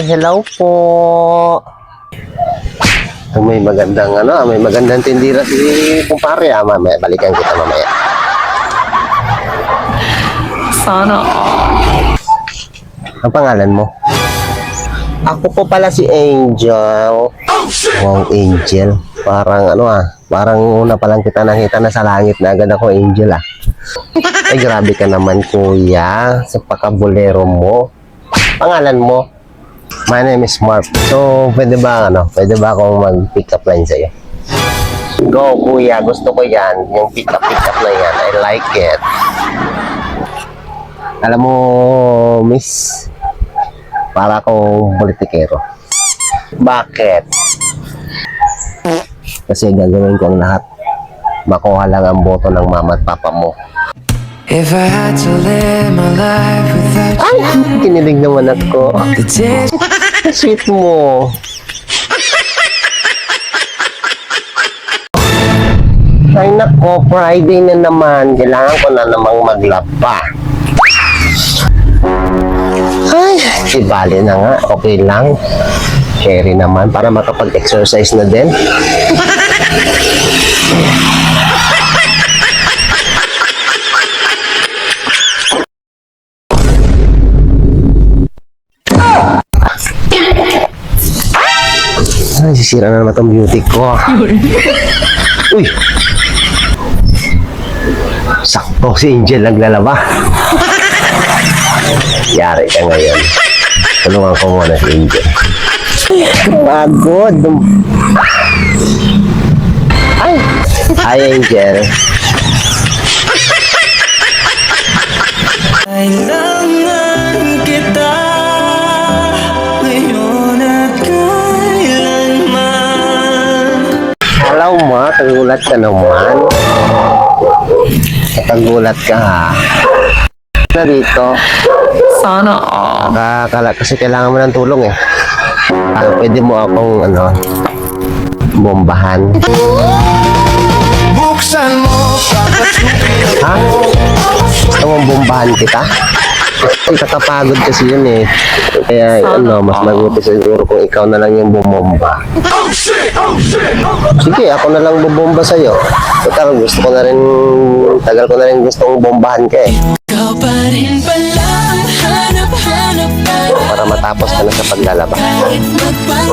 hello po. May magandang may magandang tindira si kumpare. Mamaya, balikan kita mamaya. Sana all. Ang pangalan mo? Ako po pala si Angel. Wow, Angel. Parang parang una pa lang kita nakita na sa langit na agad ako, Angel Ay, grabe ka naman, kuya. Sa pakabulero mo. Pangalan mo? My name is Mark. So, pwede ba akong mag-pick up line sa'yo? Go, kuya. Gusto ko yan. Yung pick up na yan. I like it. Alam mo, miss, para akong politikero. Bakit? Kasi gagawin ko ang lahat. Makuha lang ang boto ng mama at papa mo. If I had to live my life without Ay, kinilig naman ako. the days. Sweet mo. Ay nako, Friday na naman. Kailangan ko na namang maglaba. Ay, di bali na nga. Okay lang. Carry naman para makapag-exercise na din. Ay, sisira na naman itong beauty ko. Uy! Sakto si Angel naglalaba. Yari ka ngayon. Tulungan ko muna si Angel. Pagod. Ay! Hi, Angel. Kailangan kita ngayon at kailanman. Hello, ma. Kagulat ka naman. Kagulat ka, ha? Na dito. Sana all. Kasi kailangan mo ng tulong, eh. Pwede mo akong, bombahan. Buksan mo Ha? Gusto mong bombahan kita? Ay, kakapagod kasi yun, eh. Kaya, mas mabuti siguro kung ikaw na lang yung bumomba. Sige, ako na lang bubomba sa'yo. Total, tagal ko na rin gustong bombahan ka, eh. ikaw pa rin pala. Hanap Para matapos ka na sa paglalaba. kahit magpag